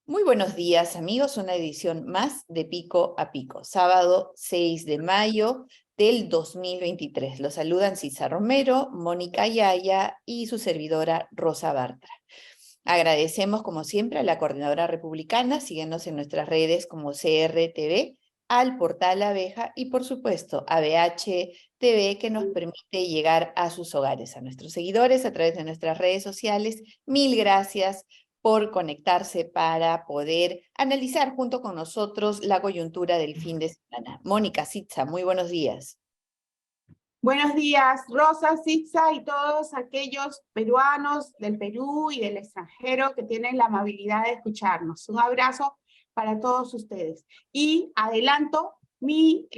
Muy buenos días, amigos. Una edición más de Pico a Pico, sábado 6 de mayo del 2023. Los saludan Cisa Romero, Mónica Yaya y su servidora Rosa Bartra. Agradecemos, como siempre, a la Coordinadora Republicana. Síguenos en nuestras redes como CRTV, al portal Abeja y, por supuesto, a BH TV, que nos permite llegar a sus hogares, a nuestros seguidores a través de nuestras redes sociales. Mil gracias por conectarse para poder analizar junto con nosotros la coyuntura del fin de semana. Mónica, Sitza, muy buenos días. Buenos días, Rosa, Sitza y todos aquellos peruanos del Perú y del extranjero que tienen la amabilidad de escucharnos. Un abrazo para todos ustedes. Y adelanto mi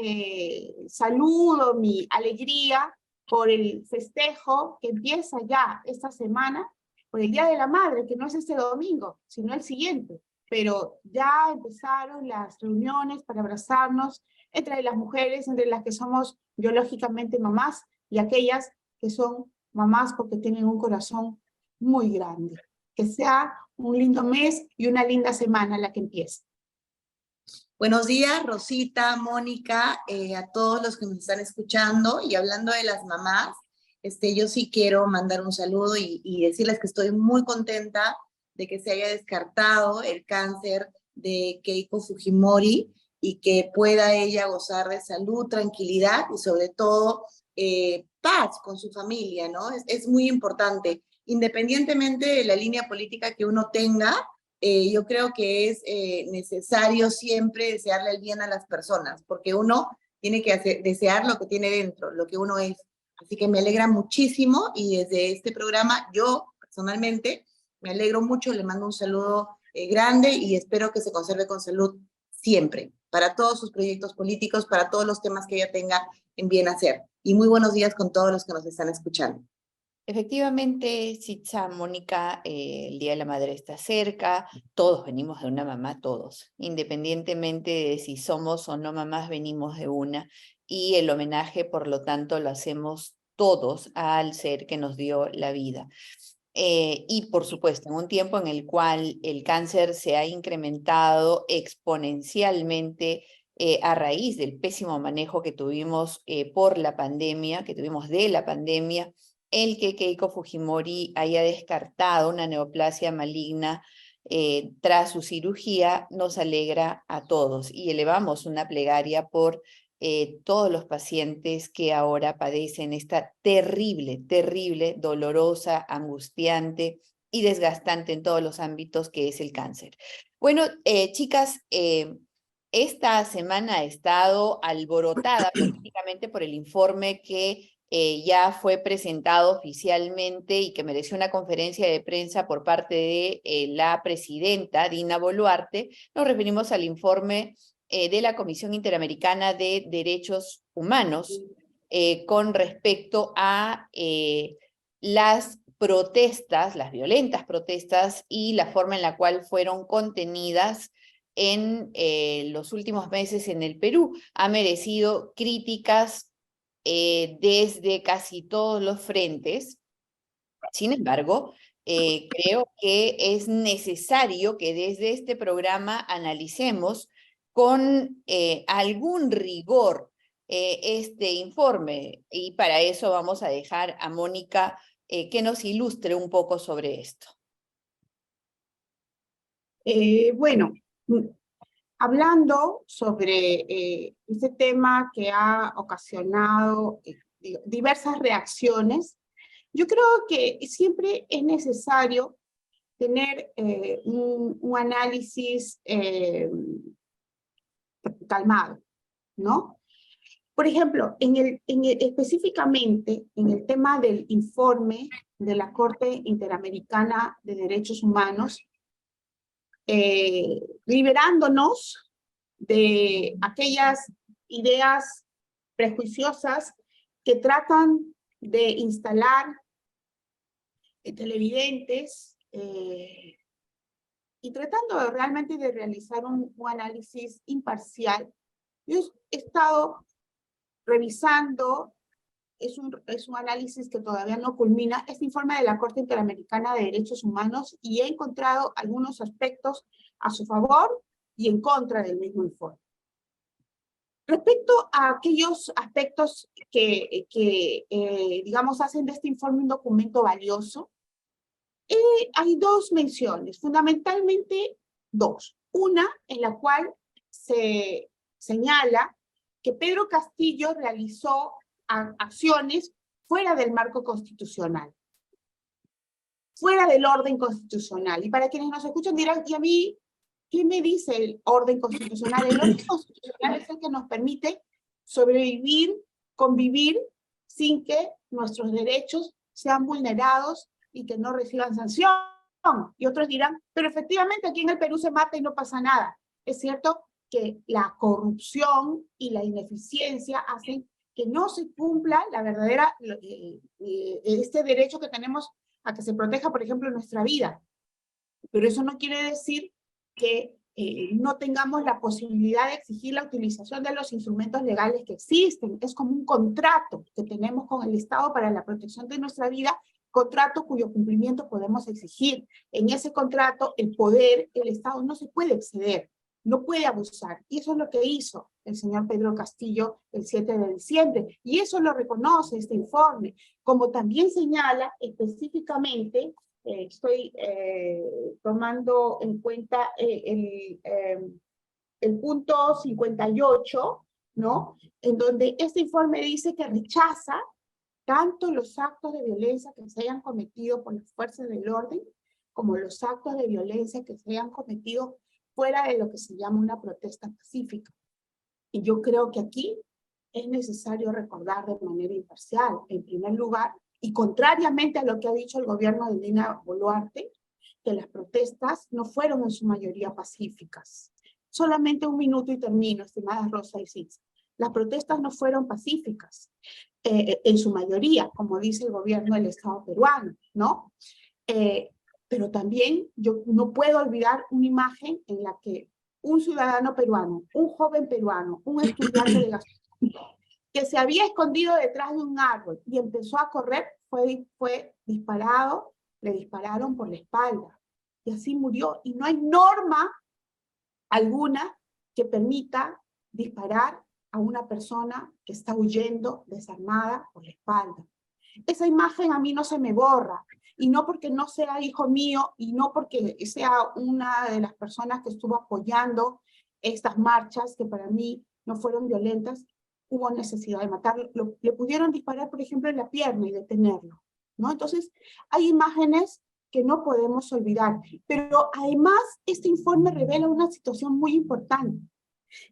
saludo, mi alegría por el festejo que empieza ya esta semana, por el Día de la Madre, que no es este domingo, sino el siguiente. Pero ya empezaron las reuniones para abrazarnos entre las mujeres, entre las que somos biológicamente mamás y aquellas que son mamás porque tienen un corazón muy grande. Que sea un lindo mes y una linda semana la que empieza. Buenos días, Rosita, Mónica, a todos los que nos están escuchando. Y hablando de las mamás, yo sí quiero mandar un saludo y decirles que estoy muy contenta de que se haya descartado el cáncer de Keiko Fujimori y que pueda ella gozar de salud, tranquilidad y sobre todo paz con su familia, ¿no? Es muy importante. Independientemente de la línea política que uno tenga, yo creo que es necesario siempre desearle el bien a las personas, porque uno tiene que desear lo que tiene dentro, lo que uno es. Así que me alegra muchísimo y desde este programa yo personalmente me alegro mucho, le mando un saludo grande y espero que se conserve con salud siempre, para todos sus proyectos políticos, para todos los temas que ella tenga en bien hacer. Y muy buenos días con todos los que nos están escuchando. Efectivamente, Sitza, Mónica, el Día de la Madre está cerca, todos venimos de una mamá, todos, independientemente de si somos o no mamás, venimos de una, y el homenaje, por lo tanto, lo hacemos todos al ser que nos dio la vida. Y por supuesto, en un tiempo en el cual el cáncer se ha incrementado exponencialmente a raíz del pésimo manejo que tuvimos por la pandemia, que tuvimos de la pandemia, el que Keiko Fujimori haya descartado una neoplasia maligna tras su cirugía nos alegra a todos y elevamos una plegaria por todos los pacientes que ahora padecen esta terrible, terrible, dolorosa, angustiante y desgastante en todos los ámbitos que es el cáncer. Bueno, chicas, esta semana ha estado alborotada políticamente por el informe que ya fue presentado oficialmente y que mereció una conferencia de prensa por parte de la presidenta Dina Boluarte. Nos referimos al informe de la Comisión Interamericana de Derechos Humanos con respecto a las protestas, las violentas protestas y la forma en la cual fueron contenidas en los últimos meses en el Perú. Ha merecido críticas desde casi todos los frentes. Sin embargo, creo que es necesario que desde este programa analicemos con algún rigor este informe, y para eso vamos a dejar a Mónica que nos ilustre un poco sobre esto. Bueno, hablando sobre este tema que ha ocasionado diversas reacciones, yo creo que siempre es necesario tener un análisis calmado, ¿no? Por ejemplo, específicamente en el tema del informe de la Corte Interamericana de Derechos Humanos, liberándonos de aquellas ideas prejuiciosas que tratan de instalar televidentes y tratando realmente de realizar un análisis imparcial, yo he estado revisando, es un análisis que todavía no culmina, este informe de la Corte Interamericana de Derechos Humanos, y he encontrado algunos aspectos a su favor y en contra del mismo informe. Respecto a aquellos aspectos que digamos, hacen de este informe un documento valioso, hay dos menciones, fundamentalmente dos. Una en la cual se señala que Pedro Castillo realizó acciones fuera del marco constitucional, fuera del orden constitucional. Y para quienes nos escuchan dirán, ¿y a mí qué me dice el orden constitucional? El orden constitucional es el que nos permite sobrevivir, convivir, sin que nuestros derechos sean vulnerados y que no reciban sanción. Y otros dirán, pero efectivamente aquí en el Perú se mata y no pasa nada. Es cierto que la corrupción y la ineficiencia hacen que no se cumpla la verdadera, este derecho que tenemos a que se proteja, por ejemplo, nuestra vida. Pero eso no quiere decir que no tengamos la posibilidad de exigir la utilización de los instrumentos legales que existen. Es como un contrato que tenemos con el Estado para la protección de nuestra vida, contrato cuyo cumplimiento podemos exigir. En ese contrato, el poder, el Estado no se puede exceder, no puede abusar. Y eso es lo que hizo el señor Pedro Castillo el 7 de diciembre. Y eso lo reconoce este informe, como también señala específicamente. Estoy tomando en cuenta el punto 58, ¿no? En donde este informe dice que rechaza tanto los actos de violencia que se hayan cometido por las fuerzas del orden, como los actos de violencia que se hayan cometido fuera de lo que se llama una protesta pacífica. Y yo creo que aquí es necesario recordar de manera imparcial, en primer lugar, y contrariamente a lo que ha dicho el gobierno de Dina Boluarte, que las protestas no fueron en su mayoría pacíficas. Solamente un minuto y termino, estimadas Rosa y Sitza. Las protestas no fueron pacíficas, en su mayoría, como dice el gobierno del Estado peruano, ¿no? Pero también yo no puedo olvidar una imagen en la que un ciudadano peruano, un joven peruano, un estudiante de gastronomía, que se había escondido detrás de un árbol y empezó a correr, fue disparado, le dispararon por la espalda y así murió. Y no hay norma alguna que permita disparar a una persona que está huyendo desarmada por la espalda. Esa imagen a mí no se me borra, y no porque no sea hijo mío, y no porque sea una de las personas que estuvo apoyando estas marchas, que para mí no fueron violentas, hubo necesidad de matarlo. Le pudieron disparar, por ejemplo, en la pierna y detenerlo, ¿no? Entonces, hay imágenes que no podemos olvidar. Pero además, este informe revela una situación muy importante.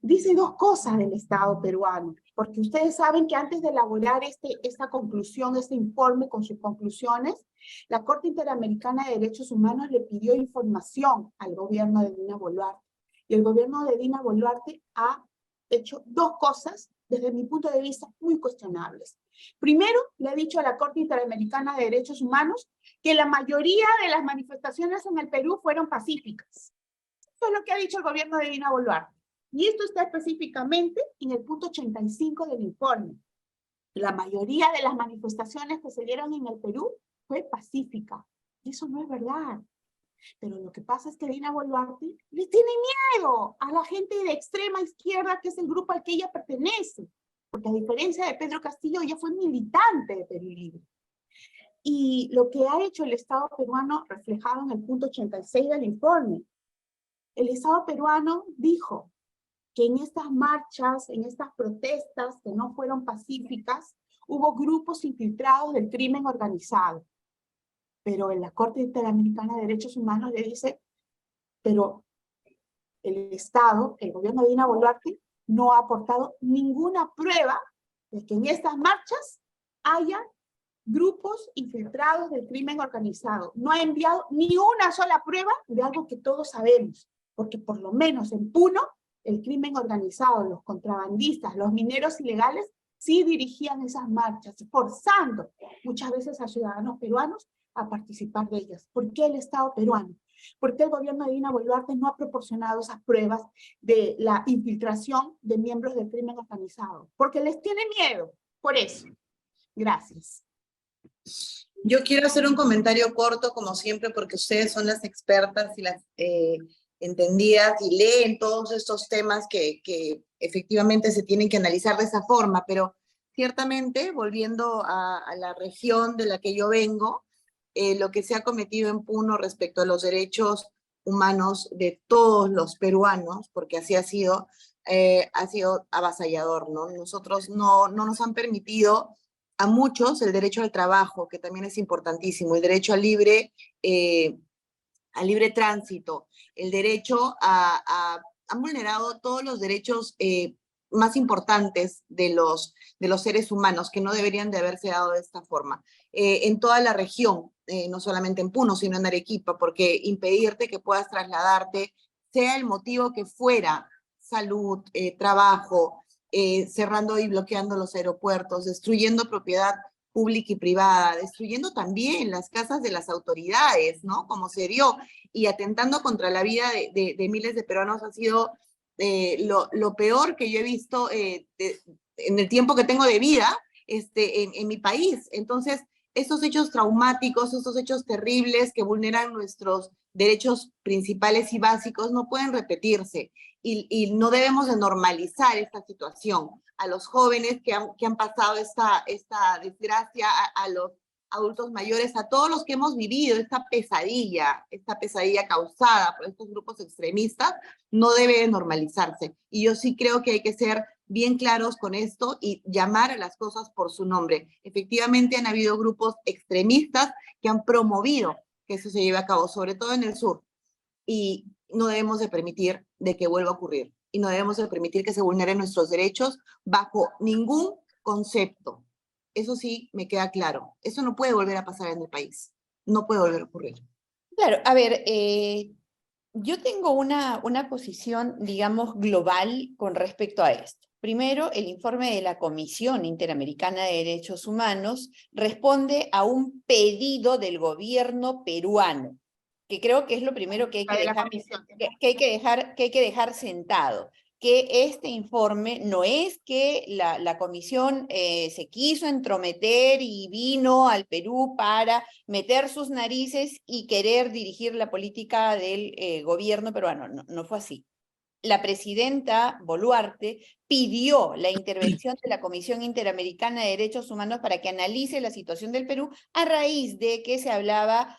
Dice dos cosas del Estado peruano, porque ustedes saben que antes de elaborar esta conclusión, este informe con sus conclusiones, la Corte Interamericana de Derechos Humanos le pidió información al gobierno de Dina Boluarte. Y el gobierno de Dina Boluarte ha hecho dos cosas, desde mi punto de vista, muy cuestionables. Primero, le ha dicho a la Corte Interamericana de Derechos Humanos que la mayoría de las manifestaciones en el Perú fueron pacíficas. Eso es lo que ha dicho el gobierno de Dina Boluarte. Y esto está específicamente en el punto 85 del informe. La mayoría de las manifestaciones que se dieron en el Perú fue pacífica. Y eso no es verdad. Pero lo que pasa es que Dina Boluarte le tiene miedo a la gente de extrema izquierda, que es el grupo al que ella pertenece. Porque a diferencia de Pedro Castillo, ella fue militante de Perú Libre. Y lo que ha hecho el Estado peruano, reflejado en el punto 86 del informe, el Estado peruano dijo que en estas marchas, en estas protestas que no fueron pacíficas, hubo grupos infiltrados del crimen organizado. Pero en la Corte Interamericana de Derechos Humanos le dice, pero el Estado, el gobierno de Dina Boluarte, no ha aportado ninguna prueba de que en estas marchas haya grupos infiltrados del crimen organizado. No ha enviado ni una sola prueba de algo que todos sabemos, porque por lo menos en Puno, el crimen organizado, los contrabandistas, los mineros ilegales, sí dirigían esas marchas, forzando muchas veces a ciudadanos peruanos a participar de ellas. ¿Por qué el Estado peruano? ¿Por qué el gobierno de Dina Boluarte no ha proporcionado esas pruebas de la infiltración de miembros del crimen organizado? Porque les tiene miedo, por eso. Gracias. Yo quiero hacer un comentario corto, como siempre, porque ustedes son las expertas y las entendidas y leen todos estos temas que efectivamente se tienen que analizar de esa forma, pero ciertamente, volviendo a la región de la que yo vengo, lo que se ha cometido en Puno respecto a los derechos humanos de todos los peruanos, porque así ha sido avasallador, ¿no? Nosotros no nos han permitido a muchos el derecho al trabajo, que también es importantísimo, el derecho al libre tránsito, el derecho han vulnerado todos los derechos más importantes de los seres humanos, que no deberían de haberse dado de esta forma. En toda la región, no solamente en Puno, sino en Arequipa, porque impedirte que puedas trasladarte, sea el motivo que fuera, salud, trabajo, cerrando y bloqueando los aeropuertos, destruyendo propiedad pública y privada, destruyendo también las casas de las autoridades, ¿no? Como se dio, y atentando contra la vida de miles de peruanos, ha sido lo peor que yo he visto en el tiempo que tengo de vida en mi país. Entonces, estos hechos traumáticos, estos hechos terribles que vulneran nuestros derechos principales y básicos no pueden repetirse. Y no debemos de normalizar esta situación. A los jóvenes que han pasado esta desgracia, a los adultos mayores, a todos los que hemos vivido esta pesadilla causada por estos grupos extremistas, no debe de normalizarse. Y yo sí creo que hay que ser bien claros con esto y llamar a las cosas por su nombre. Efectivamente han habido grupos extremistas que han promovido que eso se lleve a cabo, sobre todo en el sur. Y no debemos de permitir de que vuelva a ocurrir. Y no debemos de permitir que se vulneren nuestros derechos bajo ningún concepto. Eso sí me queda claro. Eso no puede volver a pasar en el país. No puede volver a ocurrir. Claro, a ver, yo tengo una posición, digamos, global con respecto a esto. Primero, el informe de la Comisión Interamericana de Derechos Humanos responde a un pedido del gobierno peruano, que creo que es lo primero que hay que dejar sentado, que este informe no es que la comisión se quiso entrometer y vino al Perú para meter sus narices y querer dirigir la política del gobierno peruano. No fue así. La presidenta Boluarte pidió la intervención de la Comisión Interamericana de Derechos Humanos para que analice la situación del Perú a raíz de que se hablaba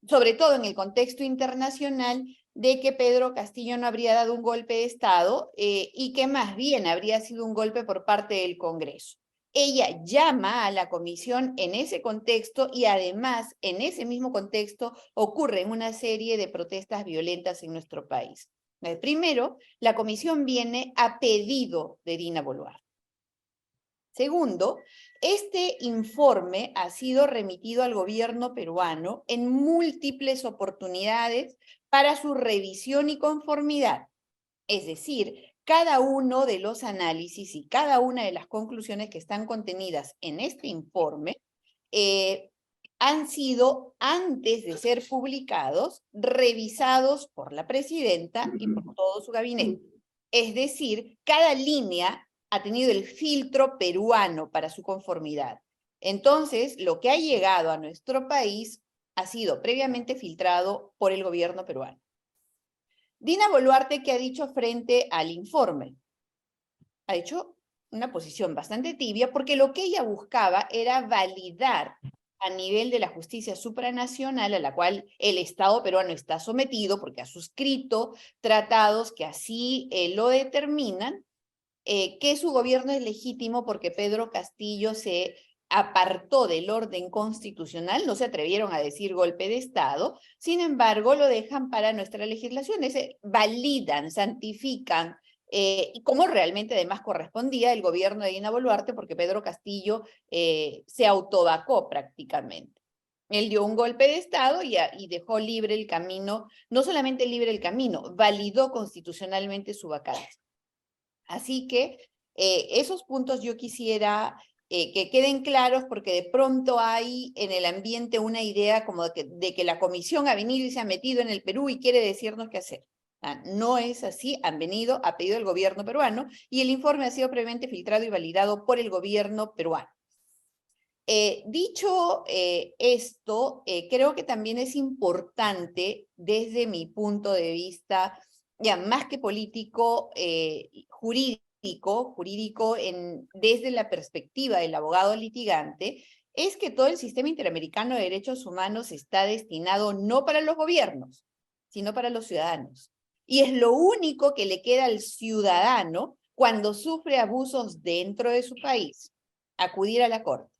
sobre todo en el contexto internacional, de que Pedro Castillo no habría dado un golpe de Estado y que más bien habría sido un golpe por parte del Congreso. Ella llama a la comisión en ese contexto y además en ese mismo contexto ocurren una serie de protestas violentas en nuestro país. Primero, la comisión viene a pedido de Dina Boluarte. Segundo, este informe ha sido remitido al gobierno peruano en múltiples oportunidades para su revisión y conformidad. Es decir, cada uno de los análisis y cada una de las conclusiones que están contenidas en este informe han sido, antes de ser publicados, revisados por la presidenta y por todo su gabinete. Es decir, cada línea ha tenido el filtro peruano para su conformidad. Entonces, lo que ha llegado a nuestro país ha sido previamente filtrado por el gobierno peruano. Dina Boluarte, ¿qué ha dicho frente al informe? Ha hecho una posición bastante tibia porque lo que ella buscaba era validar a nivel de la justicia supranacional a la cual el Estado peruano está sometido porque ha suscrito tratados que así lo determinan, que su gobierno es legítimo porque Pedro Castillo se apartó del orden constitucional, no se atrevieron a decir golpe de Estado, sin embargo lo dejan para nuestra legislación, validan, santifican, y como realmente además correspondía el gobierno de Dina Boluarte, porque Pedro Castillo se autovacó prácticamente. Él dio un golpe de Estado y dejó libre el camino, no solamente libre el camino, validó constitucionalmente su vacancia. Así que esos puntos yo quisiera que queden claros, porque de pronto hay en el ambiente una idea como de que la comisión ha venido y se ha metido en el Perú y quiere decirnos qué hacer. No es así, han venido a pedido del gobierno peruano y el informe ha sido previamente filtrado y validado por el gobierno peruano. Dicho esto, creo que también es importante desde mi punto de vista, ya más que político, jurídico desde la perspectiva del abogado litigante, es que todo el sistema interamericano de derechos humanos está destinado no para los gobiernos, sino para los ciudadanos. Y es lo único que le queda al ciudadano cuando sufre abusos dentro de su país, acudir a la corte.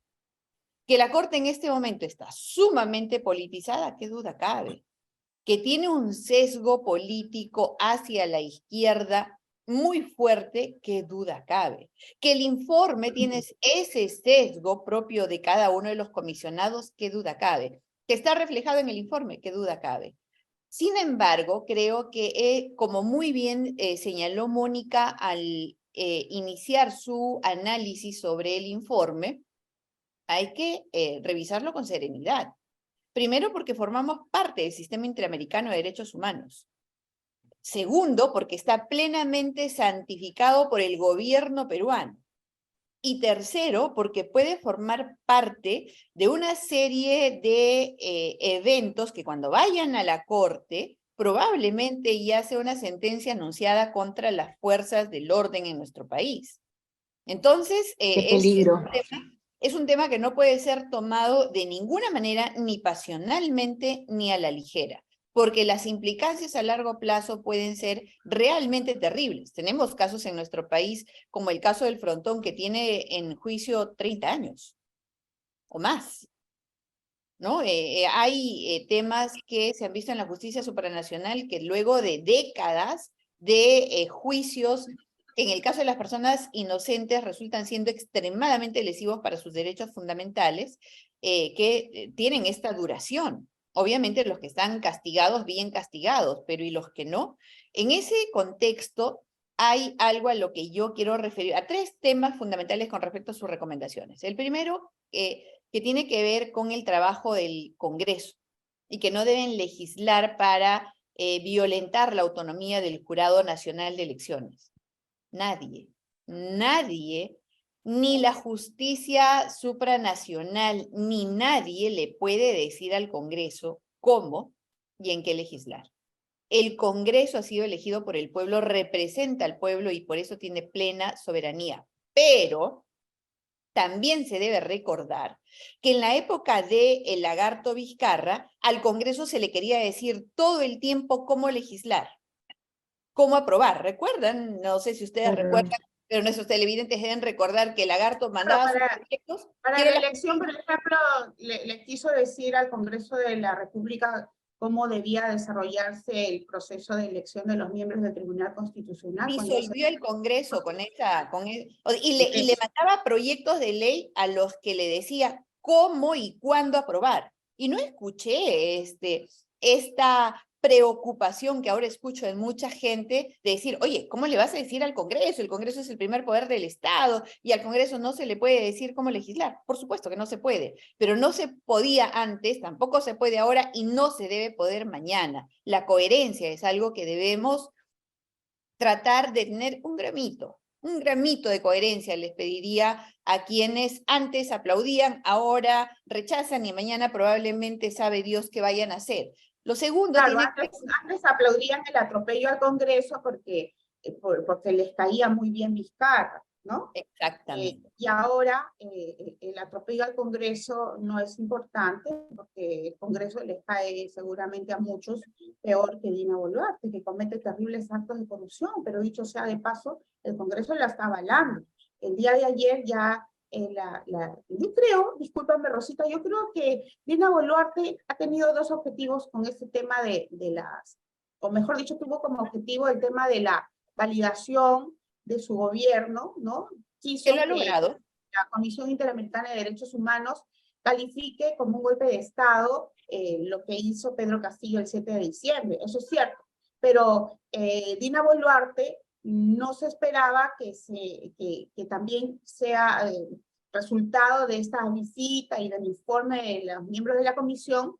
Que la corte en este momento está sumamente politizada, qué duda cabe. Que tiene un sesgo político hacia la izquierda muy fuerte, qué duda cabe. Que el informe tiene ese sesgo propio de cada uno de los comisionados, qué duda cabe. Que está reflejado en el informe, qué duda cabe. Sin embargo, creo que, como muy bien señaló Mónica al iniciar su análisis sobre el informe, hay que revisarlo con serenidad. Primero, porque formamos parte del sistema interamericano de derechos humanos. Segundo, porque está plenamente santificado por el gobierno peruano. Y tercero, porque puede formar parte de una serie de eventos que cuando vayan a la corte, probablemente ya sea una sentencia anunciada contra las fuerzas del orden en nuestro país. Entonces, Qué peligro. es un tema que no puede ser tomado de ninguna manera, ni pasionalmente, ni a la ligera, porque las implicancias a largo plazo pueden ser realmente terribles. Tenemos casos en nuestro país, como el caso del Frontón, que tiene en juicio 30 años o más, ¿no? Hay temas que se han visto en la justicia supranacional que luego de décadas de juicios, en el caso de las personas inocentes, resultan siendo extremadamente lesivos para sus derechos fundamentales, que tienen esta duración. Obviamente los que están castigados, bien castigados, pero ¿y los que no? En ese contexto hay algo a lo que yo quiero referir, a tres temas fundamentales con respecto a sus recomendaciones. El primero, que tiene que ver con el trabajo del Congreso y que no deben legislar para violentar la autonomía del Jurado Nacional de Elecciones. Nadie, ni la justicia supranacional, ni nadie le puede decir al Congreso cómo y en qué legislar. El Congreso ha sido elegido por el pueblo, representa al pueblo y por eso tiene plena soberanía. Pero también se debe recordar que en la época de el Lagarto Vizcarra, al Congreso se le quería decir todo el tiempo cómo legislar, cómo aprobar. ¿Recuerdan? No sé si ustedes recuerdan, pero nuestros televidentes deben recordar que el Lagarto mandaba sus proyectos. Para la elección, por ejemplo, le quiso decir al Congreso de la República cómo debía desarrollarse el proceso de elección de los miembros del Tribunal Constitucional. Disolvió el Congreso y le mandaba proyectos de ley a los que le decía cómo y cuándo aprobar. Y no escuché esta preocupación que ahora escucho de mucha gente de decir, oye, ¿cómo le vas a decir al Congreso? El Congreso es el primer poder del Estado y al Congreso no se le puede decir cómo legislar. Por supuesto que no se puede, pero no se podía antes, tampoco se puede ahora y no se debe poder mañana. La coherencia es algo que debemos tratar de tener un gramito de coherencia les pediría a quienes antes aplaudían, ahora rechazan y mañana probablemente sabe Dios qué vayan a hacer. Lo segundo... Claro, antes aplaudían el atropello al Congreso porque les caía muy bien Vizcarra, ¿no? Exactamente. Y ahora el atropello al Congreso no es importante porque el Congreso les cae seguramente a muchos peor que Dina Boluarte, que comete terribles actos de corrupción, pero dicho sea de paso, el Congreso la está avalando. El día de ayer ya yo creo, discúlpame Rosita, yo creo que Dina Boluarte ha tenido dos objetivos con este tema o mejor dicho, tuvo como objetivo el tema de la validación de su gobierno, ¿no? Quiso lo ha logrado. La Comisión Interamericana de Derechos Humanos califique como un golpe de Estado lo que hizo Pedro Castillo el 7 de diciembre, eso es cierto, pero Dina Boluarte no se esperaba que también sea resultado de esta visita y del informe de los miembros de la comisión,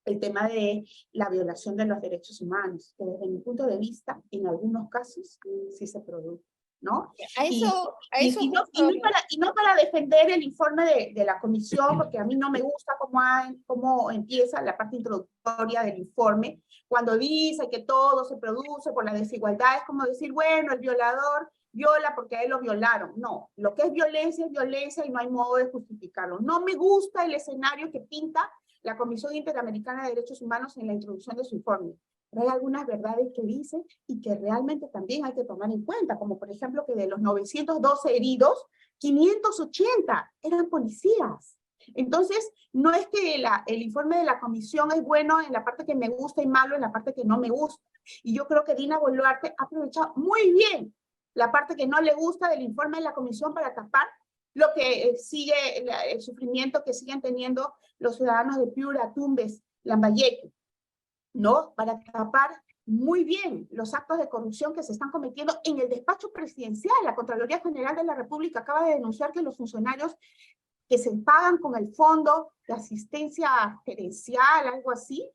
el tema de la violación de los derechos humanos, que desde mi punto de vista, en algunos casos, sí se produce, ¿no? A eso No, y no para defender el informe de la comisión, porque a mí no me gusta cómo empieza la parte introductoria del informe, cuando dice que todo se produce por la desigualdad, es como decir, bueno, el violador viola porque a él lo violaron. No, lo que es violencia y no hay modo de justificarlo. No me gusta el escenario que pinta la Comisión Interamericana de Derechos Humanos en la introducción de su informe. Pero hay algunas verdades que dice y que realmente también hay que tomar en cuenta, como por ejemplo que de los 912 heridos, 580 eran policías. Entonces, no es que el informe de la comisión es bueno en la parte que me gusta y malo en la parte que no me gusta. Y yo creo que Dina Boluarte ha aprovechado muy bien la parte que no le gusta del informe de la comisión para tapar lo que sigue, el sufrimiento que siguen teniendo los ciudadanos de Piura, Tumbes, Lambayeque, ¿no? Para tapar muy bien los actos de corrupción que se están cometiendo en el despacho presidencial. La Contraloría General de la República acaba de denunciar que los funcionarios que se pagan con el fondo de asistencia gerencial, algo así,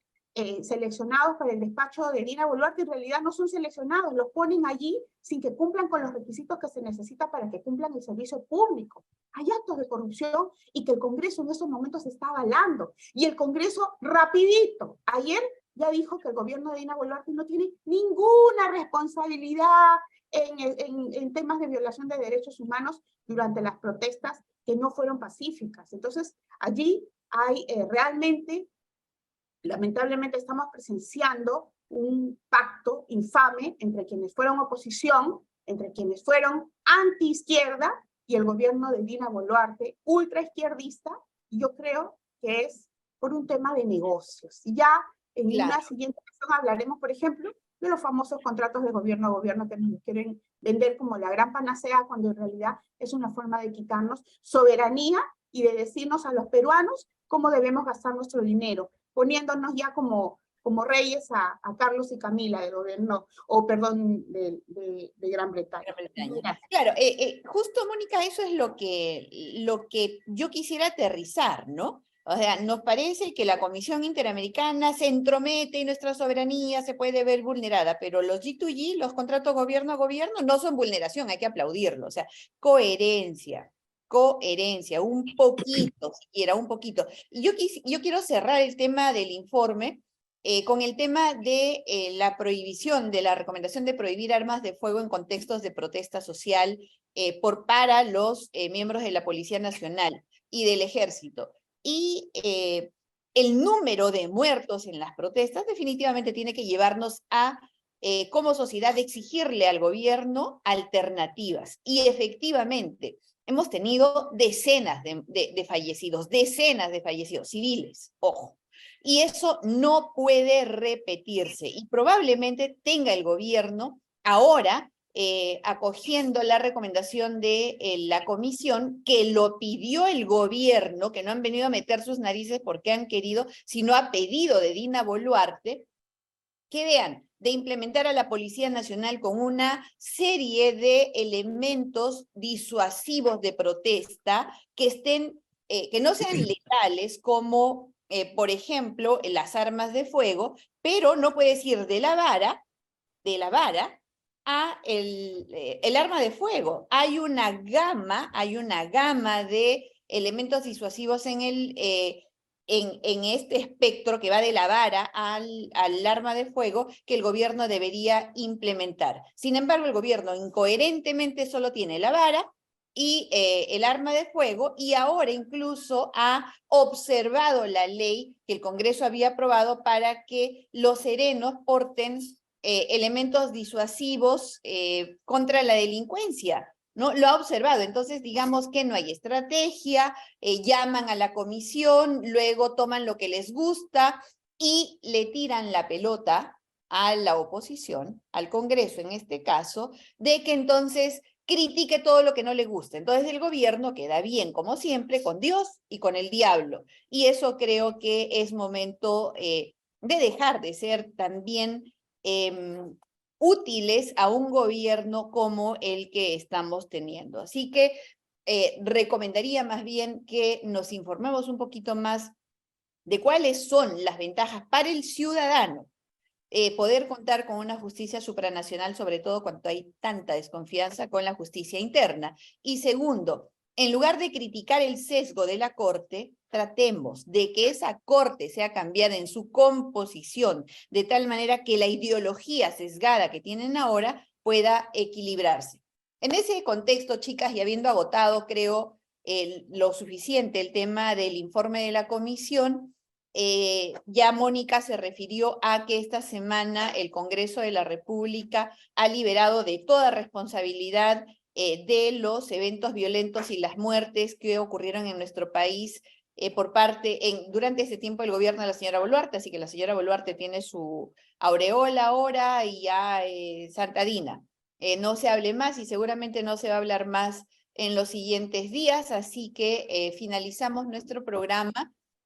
seleccionados para el despacho de Dina Boluarte, en realidad no son seleccionados, los ponen allí sin que cumplan con los requisitos que se necesita para que cumplan el servicio público. Hay actos de corrupción y que el Congreso en estos momentos está avalando. Y el Congreso, rapidito, ayer ya dijo que el gobierno de Dina Boluarte no tiene ninguna responsabilidad en temas de violación de derechos humanos durante las protestas que no fueron pacíficas. Entonces, allí hay realmente, lamentablemente estamos presenciando un pacto infame entre quienes fueron oposición, entre quienes fueron anti-izquierda y el gobierno de Dina Boluarte, ultraizquierdista, y yo creo que es por un tema de negocios. Y ya en una siguiente sesión hablaremos, por ejemplo, de los famosos contratos de gobierno a gobierno que nos quieren vender como la gran panacea, cuando en realidad es una forma de quitarnos soberanía y de decirnos a los peruanos cómo debemos gastar nuestro dinero, poniéndonos ya como reyes a Carlos y Camila del gobierno, o perdón, de Gran Bretaña. Claro, justo, Mónica, eso es lo que yo quisiera aterrizar, ¿no? O sea, nos parece que la Comisión Interamericana se entromete y nuestra soberanía se puede ver vulnerada, pero los G2G, los contratos gobierno a gobierno, no son vulneración, hay que aplaudirlo. O sea, coherencia, un poquito, siquiera un poquito. Y yo quiero cerrar el tema del informe con el tema de la prohibición, de la recomendación de prohibir armas de fuego en contextos de protesta social para los miembros de la Policía Nacional y del Ejército. Y el número de muertos en las protestas definitivamente tiene que llevarnos a, como sociedad, exigirle al gobierno alternativas. Y efectivamente, hemos tenido decenas de fallecidos civiles, ojo. Y eso no puede repetirse. Y probablemente tenga el gobierno ahora, acogiendo la recomendación de la comisión, que lo pidió el gobierno, que no han venido a meter sus narices porque han querido, sino a pedido de Dina Boluarte, que vean, de implementar a la Policía Nacional con una serie de elementos disuasivos de protesta que no sean letales, como por ejemplo de armas de fuego, pero no puedes ir de la vara a el arma de fuego. Hay una gama de elementos disuasivos en este espectro que va de la vara al arma de fuego que el gobierno debería implementar. Sin embargo, el gobierno incoherentemente solo tiene la vara y el arma de fuego, y ahora incluso ha observado la ley que el Congreso había aprobado para que los serenos porten elementos disuasivos contra la delincuencia, ¿no? Lo ha observado. Entonces, digamos que no hay estrategia, llaman a la comisión, luego toman lo que les gusta y le tiran la pelota a la oposición, al Congreso en este caso, de que entonces critique todo lo que no le gusta. Entonces el gobierno queda bien, como siempre, con Dios y con el diablo. Y eso creo que es momento de dejar de ser también útiles a un gobierno como el que estamos teniendo. Así que recomendaría más bien que nos informemos un poquito más de cuáles son las ventajas para el ciudadano, poder contar con una justicia supranacional, sobre todo cuando hay tanta desconfianza con la justicia interna. Y segundo, en lugar de criticar el sesgo de la Corte, tratemos de que esa Corte sea cambiada en su composición, de tal manera que la ideología sesgada que tienen ahora pueda equilibrarse. En ese contexto, chicas, y habiendo agotado, creo, lo suficiente el tema del informe de la comisión, ya Mónica se refirió a que esta semana el Congreso de la República ha liberado de toda responsabilidad de los eventos violentos y las muertes que ocurrieron en nuestro país durante ese tiempo el gobierno de la señora Boluarte, así que la señora Boluarte tiene su aureola ahora y ya Santadina. No se hable más y seguramente no se va a hablar más en los siguientes días, así que finalizamos nuestro programa,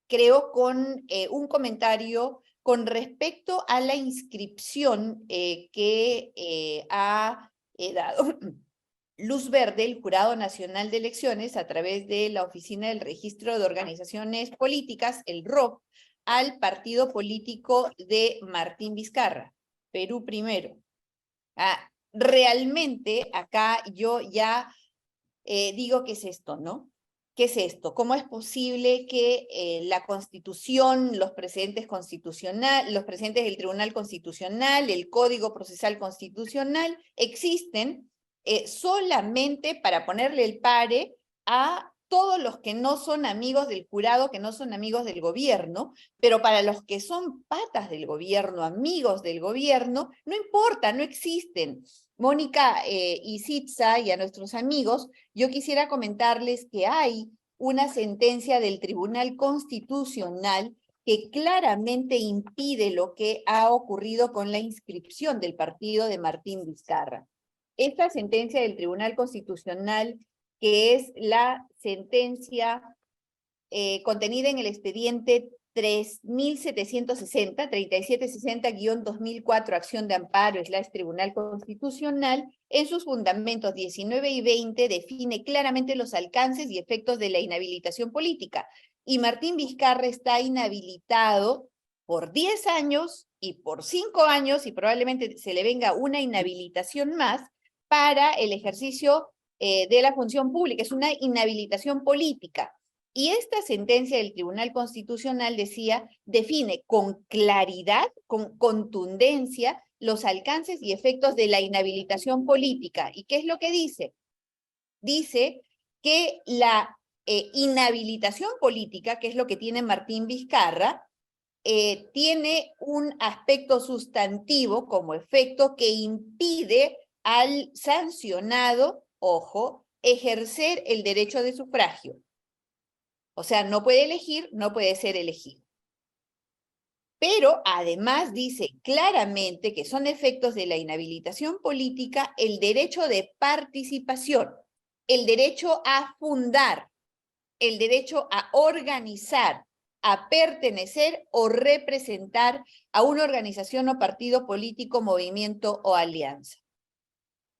creo, con un comentario con respecto a la inscripción que ha dado luz verde el Jurado Nacional de Elecciones a través de la Oficina del Registro de Organizaciones Políticas, el ROP, al partido político de Martín Vizcarra, Perú Primero. Realmente acá yo ya digo, ¿qué es esto, no? ¿Qué es esto? ¿Cómo es posible que la Constitución, los precedentes del Tribunal Constitucional, el Código Procesal Constitucional existen solamente para ponerle el pare a todos los que no son amigos del jurado, que no son amigos del gobierno, pero para los que son patas del gobierno, amigos del gobierno, no importa, no existen? Mónica y Sitza y a nuestros amigos, yo quisiera comentarles que hay una sentencia del Tribunal Constitucional que claramente impide lo que ha ocurrido con la inscripción del partido de Martín Vizcarra. Esta sentencia del Tribunal Constitucional, que es la sentencia contenida en el expediente 3760-3760-2004, acción de amparo, Tribunal Constitucional, en sus fundamentos 19 y 20 define claramente los alcances y efectos de la inhabilitación política. Y Martín Vizcarra está inhabilitado por 10 años y por 5 años, y probablemente se le venga una inhabilitación más para el ejercicio de la función pública. Es una inhabilitación política. Y esta sentencia del Tribunal Constitucional define con claridad, con contundencia, los alcances y efectos de la inhabilitación política. ¿Y qué es lo que dice? Dice que la inhabilitación política, que es lo que tiene Martín Vizcarra, tiene un aspecto sustantivo como efecto que impide al sancionado, ojo, ejercer el derecho de sufragio. O sea, no puede elegir, no puede ser elegido. Pero además dice claramente que son efectos de la inhabilitación política el derecho de participación, el derecho a fundar, el derecho a organizar, a pertenecer o representar a una organización o partido político, movimiento o alianza.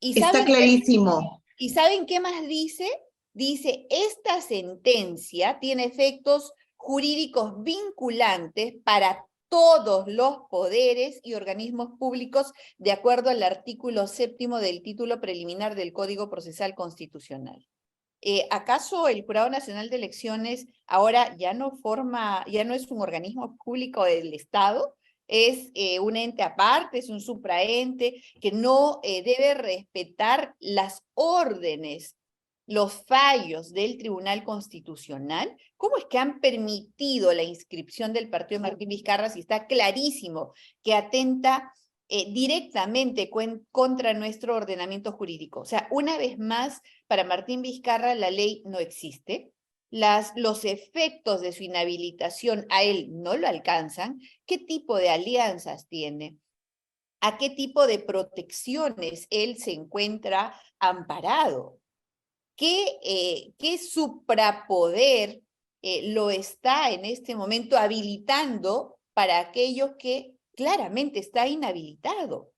Está clarísimo. ¿Y saben qué más dice? Dice, esta sentencia tiene efectos jurídicos vinculantes para todos los poderes y organismos públicos de acuerdo al artículo 7º del título preliminar del Código Procesal Constitucional. ¿Acaso el Jurado Nacional de Elecciones ahora ya no es un organismo público del Estado? Es un ente aparte, es un supraente que no debe respetar las órdenes, los fallos del Tribunal Constitucional. ¿Cómo es que han permitido la inscripción del partido de Martín Vizcarra si está clarísimo que atenta directamente contra nuestro ordenamiento jurídico? O sea, una vez más, para Martín Vizcarra la ley no existe. Los efectos de su inhabilitación a él no lo alcanzan. ¿Qué tipo de alianzas tiene? ¿A qué tipo de protecciones él se encuentra amparado? ¿Qué suprapoder lo está en este momento habilitando para aquellos que claramente está inhabilitado?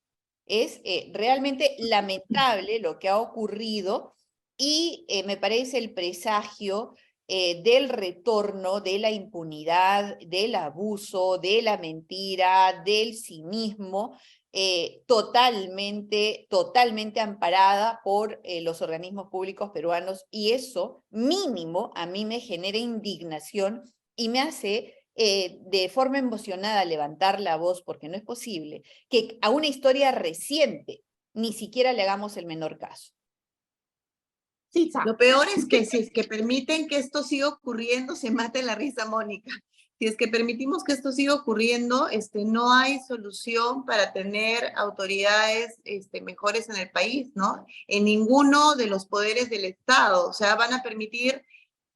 Es realmente lamentable lo que ha ocurrido y me parece el presagio del retorno de la impunidad, del abuso, de la mentira, del cinismo, totalmente amparada por los organismos públicos peruanos, y eso mínimo a mí me genera indignación y me hace de forma emocionada levantar la voz, porque no es posible que a una historia reciente ni siquiera le hagamos el menor caso. Sí, Lo peor es que si es que permiten que esto siga ocurriendo, se mate la risa, Mónica. Si es que permitimos que esto siga ocurriendo, no hay solución para tener autoridades mejores en el país, ¿no? En ninguno de los poderes del Estado. O sea, van a permitir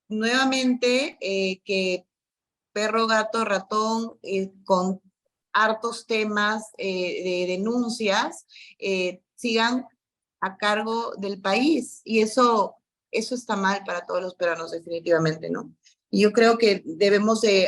nuevamente que perro, gato, ratón, con hartos temas de denuncias, sigan a cargo del país. Y eso está mal para todos los peruanos, definitivamente, ¿no? Y yo creo que debemos de...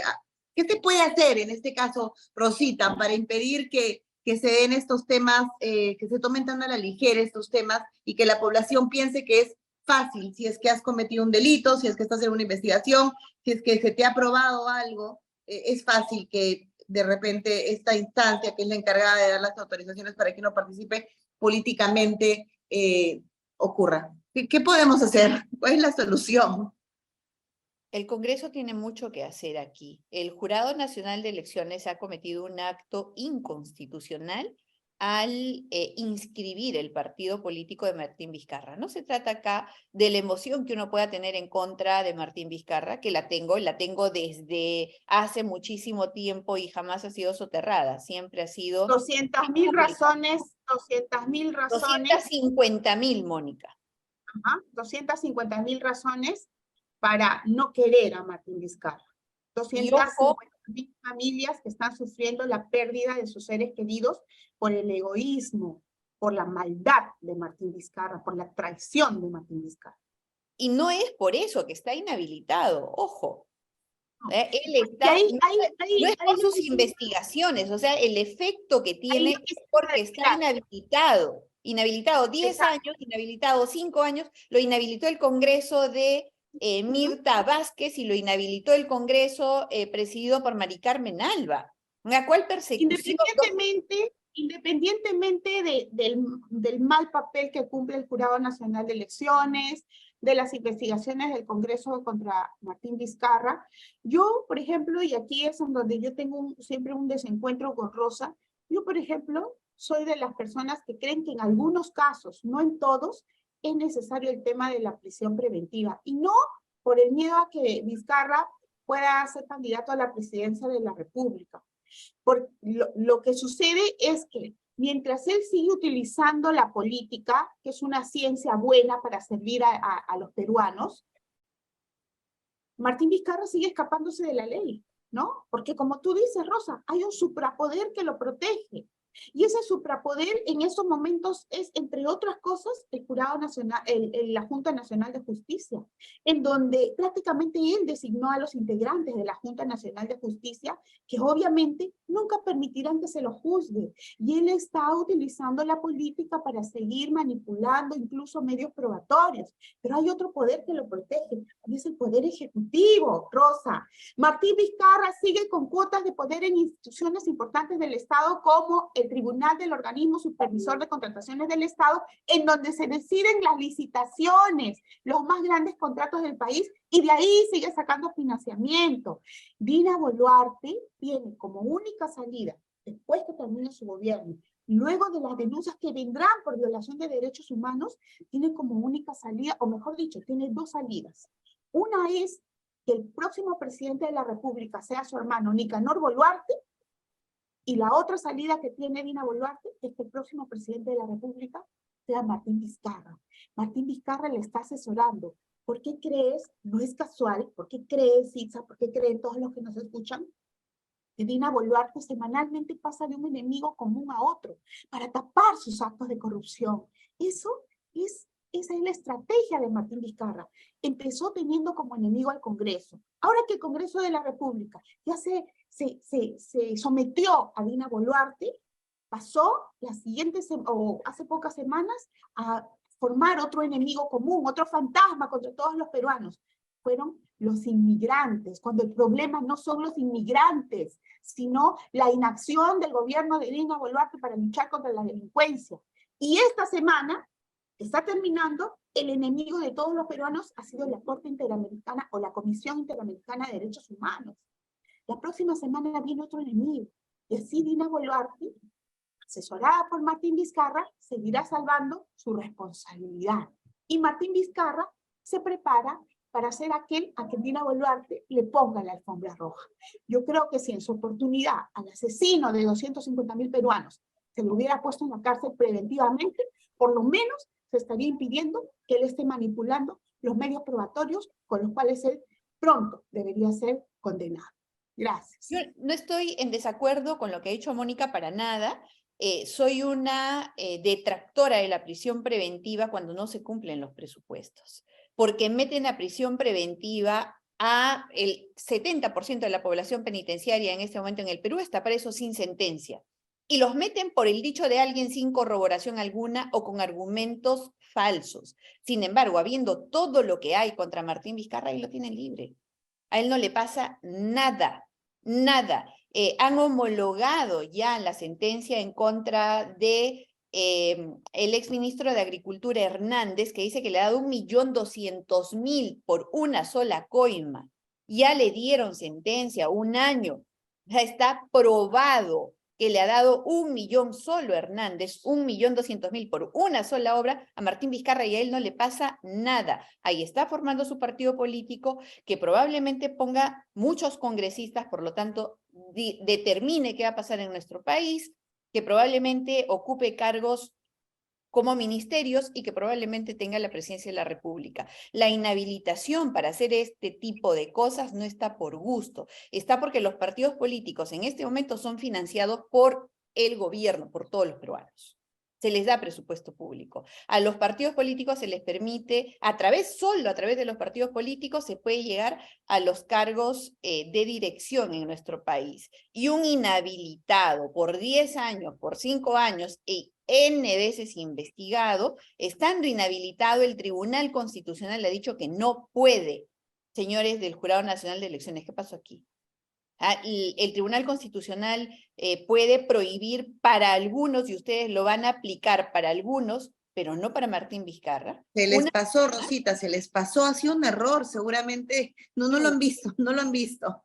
¿Qué se puede hacer en este caso, Rosita, para impedir que se den estos temas, que se tomen tan a la ligera estos temas y que la población piense que es fácil si es que has cometido un delito, si es que estás en una investigación, si es que se te ha probado algo, es fácil que de repente esta instancia, que es la encargada de dar las autorizaciones para que uno participe políticamente, ocurra? ¿Qué podemos hacer? ¿Cuál es la solución? El Congreso tiene mucho que hacer aquí. El Jurado Nacional de Elecciones ha cometido un acto inconstitucional al inscribir el partido político de Martín Vizcarra. No se trata acá de la emoción que uno pueda tener en contra de Martín Vizcarra, que la tengo desde hace muchísimo tiempo y jamás ha sido soterrada, siempre ha sido... 200.000 razones, 200.000 razones. 250.000, Mónica. 250.000 razones para no querer a Martín Vizcarra. 250.000 familias que están sufriendo la pérdida de sus seres queridos por el egoísmo, por la maldad de Martín Vizcarra, por la traición de Martín Vizcarra. Y no es por eso que está inhabilitado, ojo. No. Él está, no es por sus investigaciones, o sea, el efecto que tiene es porque está inhabilitado. Inhabilitado 10 años, inhabilitado 5 años, lo inhabilitó el Congreso de Mirta Vázquez y lo inhabilitó el Congreso presidido por Mari Carmen Alba. ¿Cuál persecución? Independientemente del mal papel que cumple el Jurado Nacional de Elecciones, de las investigaciones del Congreso contra Martín Vizcarra, yo, por ejemplo, y aquí es en donde yo tengo siempre un desencuentro con Rosa, yo, por ejemplo, soy de las personas que creen que en algunos casos, no en todos, es necesario el tema de la prisión preventiva, y no por el miedo a que Vizcarra pueda ser candidato a la presidencia de la República. Porque lo que sucede es que mientras él sigue utilizando la política, que es una ciencia buena para servir a los peruanos, Martín Vizcarra sigue escapándose de la ley, ¿no? Porque como tú dices, Rosa, hay un suprapoder que lo protege. Y ese suprapoder en estos momentos es, entre otras cosas, el Jurado Nacional, la Junta Nacional de Justicia, en donde prácticamente él designó a los integrantes de la Junta Nacional de Justicia, que obviamente nunca permitirán que se lo juzgue. Y él está utilizando la política para seguir manipulando incluso medios probatorios. Pero hay otro poder que lo protege, y es el poder ejecutivo, Rosa. Martín Vizcarra sigue con cuotas de poder en instituciones importantes del Estado, como el Tribunal del Organismo Supervisor de Contrataciones del Estado, en donde se deciden las licitaciones, los más grandes contratos del país, y de ahí sigue sacando financiamiento. Dina Boluarte tiene como única salida, después que termine su gobierno, luego de las denuncias que vendrán por violación de derechos humanos, tiene como única salida, o mejor dicho, tiene dos salidas. Una es que el próximo presidente de la República sea su hermano Nicanor Boluarte, y la otra salida que tiene Dina Boluarte es que el próximo presidente de la República sea Martín Vizcarra. Martín Vizcarra le está asesorando. ¿Por qué crees? No es casual. ¿Por qué crees, Itza? ¿Por qué creen todos los que nos escuchan? Que Dina Boluarte semanalmente pasa de un enemigo común a otro para tapar sus actos de corrupción. Esa es la estrategia de Martín Vizcarra. Empezó teniendo como enemigo al Congreso. Ahora que el Congreso de la República ya se sometió a Dina Boluarte, pasó las siguientes, o hace pocas semanas, a formar otro enemigo común, otro fantasma contra todos los peruanos. Fueron los inmigrantes, cuando el problema no son los inmigrantes, sino la inacción del gobierno de Dina Boluarte para luchar contra la delincuencia. Y esta semana está terminando, el enemigo de todos los peruanos ha sido la Corte Interamericana o la Comisión Interamericana de Derechos Humanos. La próxima semana viene otro enemigo. Y así Dina Boluarte, asesorada por Martín Vizcarra, seguirá salvando su responsabilidad. Y Martín Vizcarra se prepara para ser aquel a quien Dina Boluarte le ponga la alfombra roja. Yo creo que si en su oportunidad al asesino de 250.000 peruanos se lo hubiera puesto en la cárcel preventivamente, por lo menos se estaría impidiendo que él esté manipulando los medios probatorios con los cuales él pronto debería ser condenado. Gracias. Yo no estoy en desacuerdo con lo que ha dicho Mónica para nada. Soy una detractora de la prisión preventiva cuando no se cumplen los presupuestos, porque meten a prisión preventiva a el 70% de la población penitenciaria en este momento en el Perú está preso sin sentencia. Y los meten por el dicho de alguien sin corroboración alguna o con argumentos falsos. Sin embargo, habiendo todo lo que hay contra Martín Vizcarra, ahí lo tienen libre. A él no le pasa nada, nada. Han homologado ya la sentencia en contra de el exministro de Agricultura Hernández, que dice que le ha dado 1.200.000 por una sola coima. Ya le dieron sentencia, 1 año. Ya está probado que le ha dado 1 millón solo Hernández, 1.200.000 por una sola obra a Martín Vizcarra y a él no le pasa nada. Ahí está formando su partido político que probablemente ponga muchos congresistas, por lo tanto determine qué va a pasar en nuestro país, que probablemente ocupe cargos como ministerios y que probablemente tenga la presidencia de la República. La inhabilitación para hacer este tipo de cosas no está por gusto, está porque los partidos políticos en este momento son financiados por el gobierno, por todos los peruanos. Se les da presupuesto público. A los partidos políticos se les permite, solo a través de los partidos políticos se puede llegar a los cargos de dirección en nuestro país. Y un inhabilitado por 10 años, por 5 años, N veces investigado, estando inhabilitado, el Tribunal Constitucional le ha dicho que no puede. Señores del Jurado Nacional de Elecciones, ¿qué pasó aquí? El Tribunal Constitucional puede prohibir para algunos, y ustedes lo van a aplicar para algunos, pero no para Martín Vizcarra. Se les pasó, Rosita, se les pasó, ha sido un error, seguramente. No lo han visto, no lo han visto.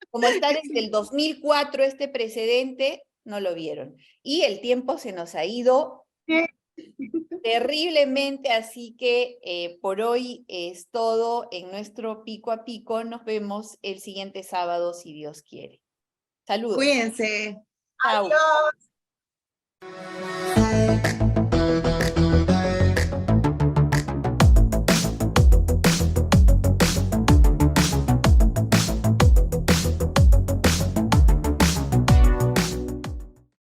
Como está desde el 2004 este precedente, no lo vieron. Y el tiempo se nos ha ido terriblemente, así que por hoy es todo en nuestro Pico a Pico. Nos vemos el siguiente sábado, si Dios quiere. Saludos. Cuídense. Chao. Adiós.